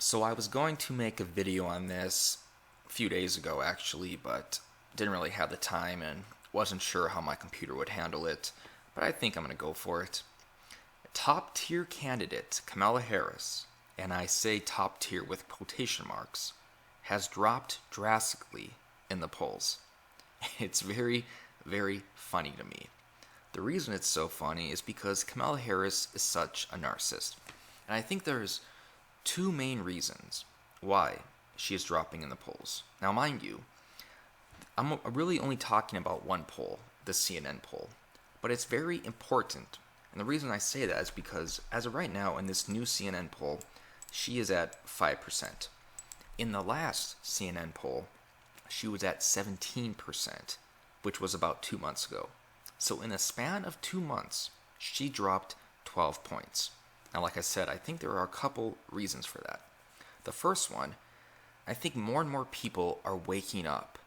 So I was going to make a video on this a few days ago actually, but didn't really have the time and wasn't sure how my computer would handle it, but I think I'm going to go for it. Top tier candidate Kamala Harris, and I say top tier with quotation marks, has dropped drastically in the polls. It's very, very funny to me. The reason it's so funny is because Kamala Harris is such a narcissist. And I think there's two main reasons why she is dropping in the polls. Now, mind you, I'm really only talking about one poll, the CNN poll. But it's very important. And the reason I say that is because as of right now, in this new CNN poll, she is at 5%. In the last CNN poll, she was at 17%, which was about 2 months ago. So in a span of 2 months, she dropped 12 points. Now, like I said, I think there are a couple reasons for that. The first one, I think more and more people are waking up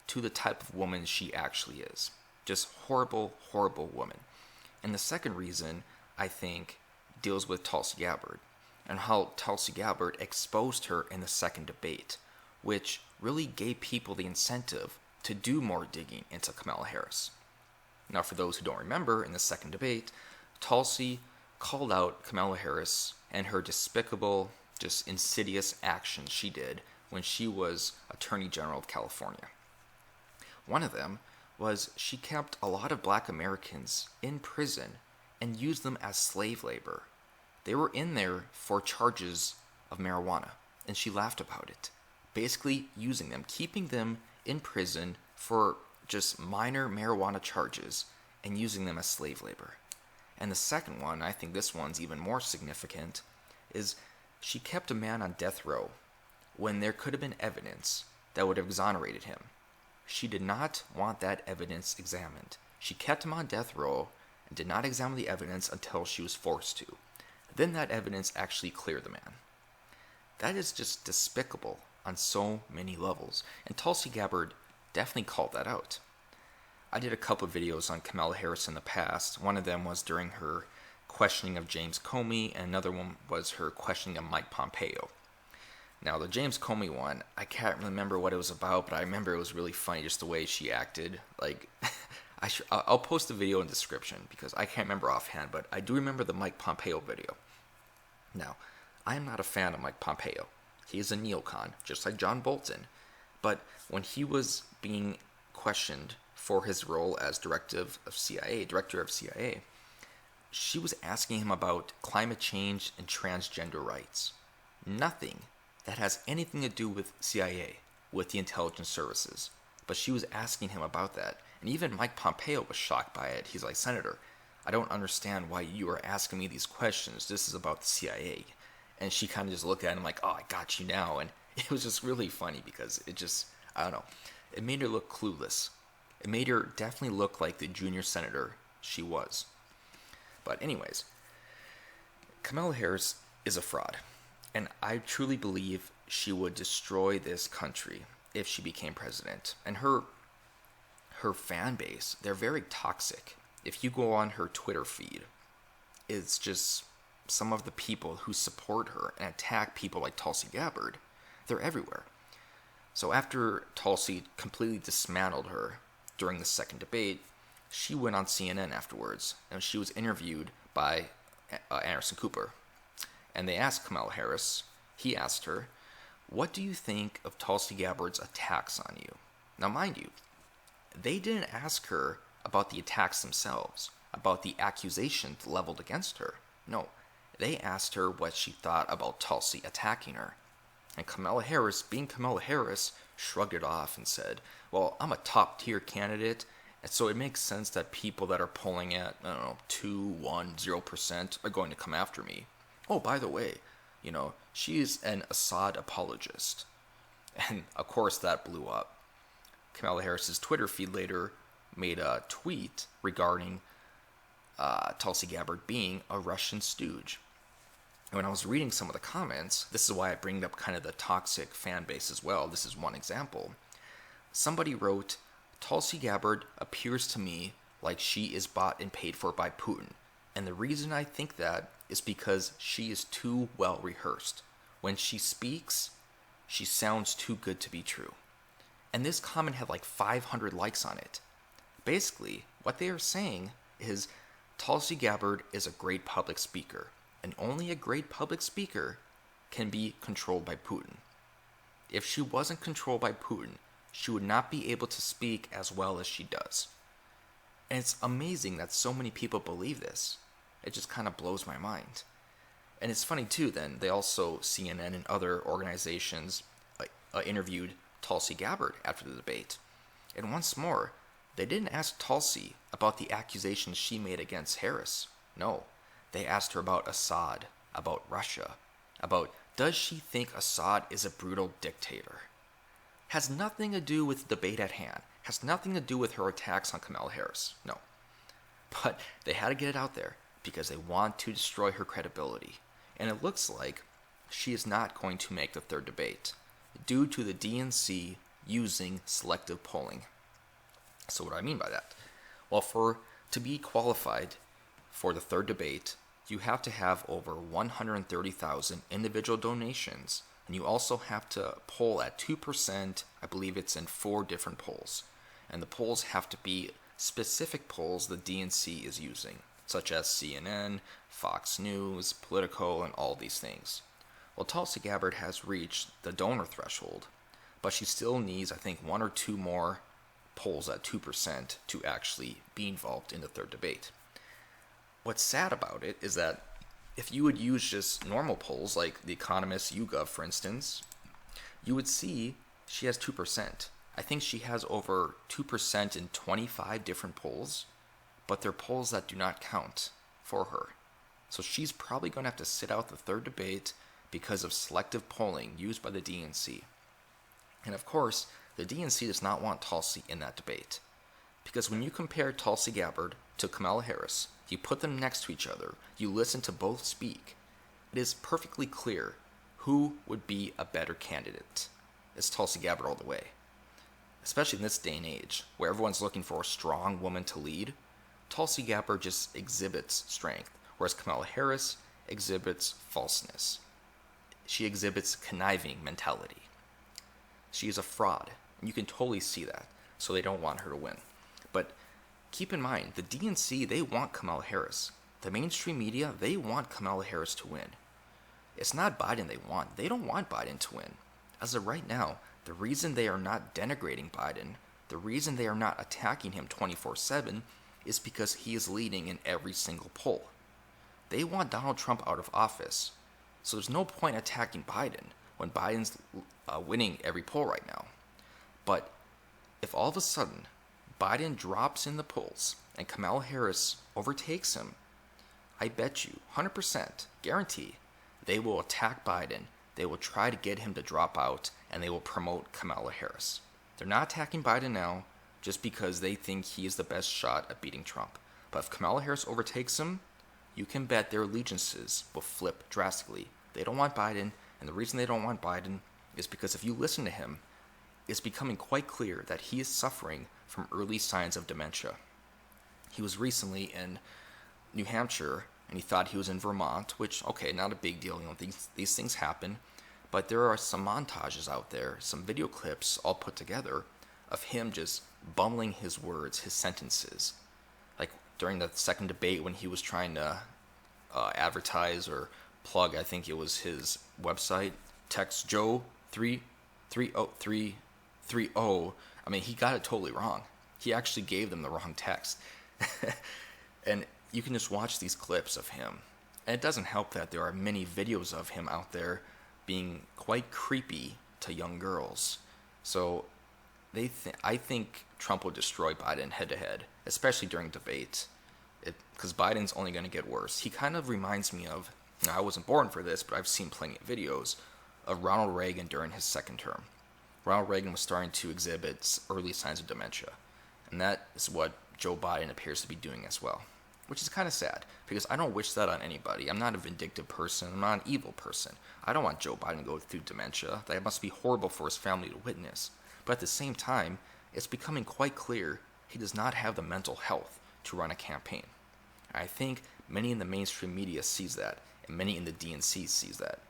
to the type of woman she actually is. Just horrible, horrible woman. And the second reason, I think, deals with Tulsi Gabbard and how Tulsi Gabbard exposed her in the second debate, which really gave people the incentive to do more digging into Kamala Harris. Now, for those who don't remember, in the second debate, Tulsi called out Kamala Harris and her despicable, just insidious actions she did when she was Attorney General of California. One of them was she kept a lot of black Americans in prison and used them as slave labor. They were in there for charges of marijuana, and she laughed about it. Basically using them, keeping them in prison for just minor marijuana charges and using them as slave labor. And the second one, I think this one's even more significant, is she kept a man on death row when there could have been evidence that would have exonerated him. She did not want that evidence examined. She kept him on death row and did not examine the evidence until she was forced to. Then that evidence actually cleared the man. That is just despicable on so many levels, and Tulsi Gabbard definitely called that out. I did a couple of videos on Kamala Harris in the past. One of them was during her questioning of James Comey, and another one was her questioning of Mike Pompeo. Now, the James Comey one, I can't remember what it was about, but I remember it was really funny just the way she acted. Like, I'll post the video in the description because I can't remember offhand, but I do remember the Mike Pompeo video. Now, I am not a fan of Mike Pompeo. He is a neocon, just like John Bolton. But when he was being questioned for his role as director of CIA, she was asking him about climate change and transgender rights. Nothing that has anything to do with CIA, with the intelligence services. But she was asking him about that. And even Mike Pompeo was shocked by it. He's like, Senator, I don't understand why you are asking me these questions. This is about the CIA. And she kind of just looked at him like, oh, I got you now. And it was just really funny because it just, I don't know, it made her look clueless. It made her definitely look like the junior senator she was. But anyways, Kamala Harris is a fraud. And I truly believe she would destroy this country if she became president. And her fan base, they're very toxic. If you go on her Twitter feed, it's just some of the people who support her and attack people like Tulsi Gabbard. They're everywhere. So after Tulsi completely dismantled her during the second debate, she went on CNN afterwards, and she was interviewed by Anderson Cooper. And they asked Kamala Harris, he asked her, what do you think of Tulsi Gabbard's attacks on you? Now, mind you, they didn't ask her about the attacks themselves, about the accusations leveled against her. No, they asked her what she thought about Tulsi attacking her. And Kamala Harris, being Kamala Harris, shrugged it off and said, well, I'm a top-tier candidate, and so it makes sense that people that are polling at, 2, 1, 0% are going to come after me. Oh, by the way, she's an Assad apologist. And, of course, that blew up. Kamala Harris's Twitter feed later made a tweet regarding Tulsi Gabbard being a Russian stooge. And when I was reading some of the comments, this is why I bring up kind of the toxic fan base as well. This is one example. Somebody wrote, Tulsi Gabbard appears to me like she is bought and paid for by Putin. And the reason I think that is because she is too well rehearsed. when she speaks, she sounds too good to be true. And this comment had like 500 likes on it. Basically, what they are saying is Tulsi Gabbard is a great public speaker, and only a great public speaker can be controlled by Putin. If she wasn't controlled by Putin, she would not be able to speak as well as she does. And it's amazing that so many people believe this. It just kind of blows my mind. And it's funny too, then, they also, CNN and other organizations interviewed Tulsi Gabbard after the debate. And once more, they didn't ask Tulsi about the accusations she made against Harris. No, they asked her about Assad, about Russia, about does she think Assad is a brutal dictator? Has nothing to do with the debate at hand. Has nothing to do with her attacks on Kamala Harris. No. But they had to get it out there because they want to destroy her credibility. And it looks like she is not going to make the third debate due to the DNC using selective polling. So what do I mean by that? Well, to be qualified for the third debate, you have to have over 130,000 individual donations, and you also have to poll at 2%. I believe it's in 4 different polls. And the polls have to be specific polls the DNC is using, such as CNN, Fox News, Politico, and all these things. Well, Tulsi Gabbard has reached the donor threshold, but she still needs, I think, 1 or 2 more polls at 2% to actually be involved in the third debate. What's sad about it is that if you would use just normal polls, like The Economist YouGov, for instance, you would see she has 2%. I think she has over 2% in 25 different polls, but they're polls that do not count for her. So she's probably going to have to sit out the third debate because of selective polling used by the DNC. And of course, the DNC does not want Tulsi in that debate. Because when you compare Tulsi Gabbard to Kamala Harris, you put them next to each other, you listen to both speak, it is perfectly clear who would be a better candidate. It's Tulsi Gabbard all the way. Especially in this day and age, where everyone's looking for a strong woman to lead, Tulsi Gabbard just exhibits strength, whereas Kamala Harris exhibits falseness. She exhibits conniving mentality. She is a fraud, and you can totally see that, so they don't want her to win. But keep in mind, the DNC, they want Kamala Harris. The mainstream media, they want Kamala Harris to win. It's not Biden they want. They don't want Biden to win. As of right now, the reason they are not denigrating Biden, the reason they are not attacking him 24/7, is because he is leading in every single poll. They want Donald Trump out of office. So there's no point attacking Biden when Biden's winning every poll right now. But if all of a sudden Biden drops in the polls and Kamala Harris overtakes him, I bet you, 100%, guarantee, they will attack Biden, they will try to get him to drop out, and they will promote Kamala Harris. They're not attacking Biden now just because they think he is the best shot at beating Trump. But if Kamala Harris overtakes him, you can bet their allegiances will flip drastically. They don't want Biden, and the reason they don't want Biden is because if you listen to him, it's becoming quite clear that he is suffering from early signs of dementia. He was recently in New Hampshire, and he thought he was in Vermont, which, okay, not a big deal, these things happen, but there are some montages out there, some video clips all put together of him just bumbling his words, his sentences. Like during the second debate when he was trying to advertise or plug, I think it was his website, text Joe 330. I mean, he got it totally wrong. He actually gave them the wrong text. And you can just watch these clips of him. And it doesn't help that there are many videos of him out there being quite creepy to young girls. So I think Trump will destroy Biden head-to-head, especially during debate, because Biden's only going to get worse. He kind of reminds me of, now I wasn't born for this, but I've seen plenty of videos of Ronald Reagan during his second term. Ronald Reagan was starting to exhibit early signs of dementia, and that is what Joe Biden appears to be doing as well, which is kind of sad, because I don't wish that on anybody. I'm not a vindictive person. I'm not an evil person. I don't want Joe Biden to go through dementia. That must be horrible for his family to witness. But at the same time, it's becoming quite clear he does not have the mental health to run a campaign. I think many in the mainstream media sees that, and many in the DNC sees that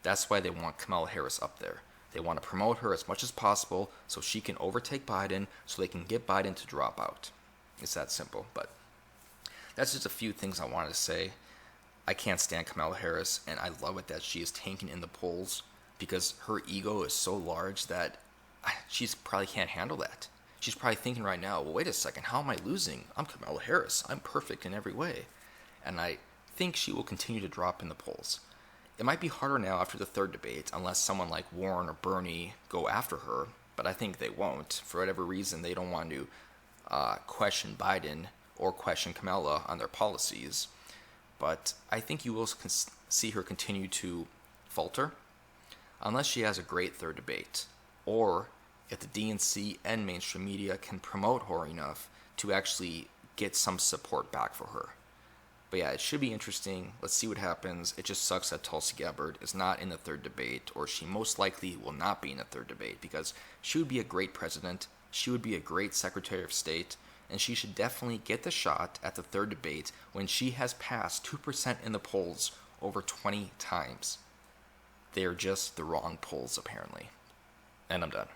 That's why they want Kamala Harris up there. They want to promote her as much as possible so she can overtake Biden, so they can get Biden to drop out. It's that simple. But that's just a few things I wanted to say. I can't stand Kamala Harris, and I love it that she is tanking in the polls because her ego is so large that she probably can't handle that. She's probably thinking right now, well, wait a second, how am I losing? I'm Kamala Harris. I'm perfect in every way. And I think she will continue to drop in the polls. It might be harder now after the third debate, unless someone like Warren or Bernie go after her, but I think they won't. For whatever reason, they don't want to question Biden or question Kamala on their policies. But I think you will see her continue to falter unless she has a great third debate, or if the DNC and mainstream media can promote her enough to actually get some support back for her. But yeah, it should be interesting. Let's see what happens. It just sucks that Tulsi Gabbard is not in the third debate, or she most likely will not be in the third debate, because she would be a great president, she would be a great Secretary of State, and she should definitely get the shot at the third debate when she has passed 2% in the polls over 20 times. They are just the wrong polls, apparently. And I'm done.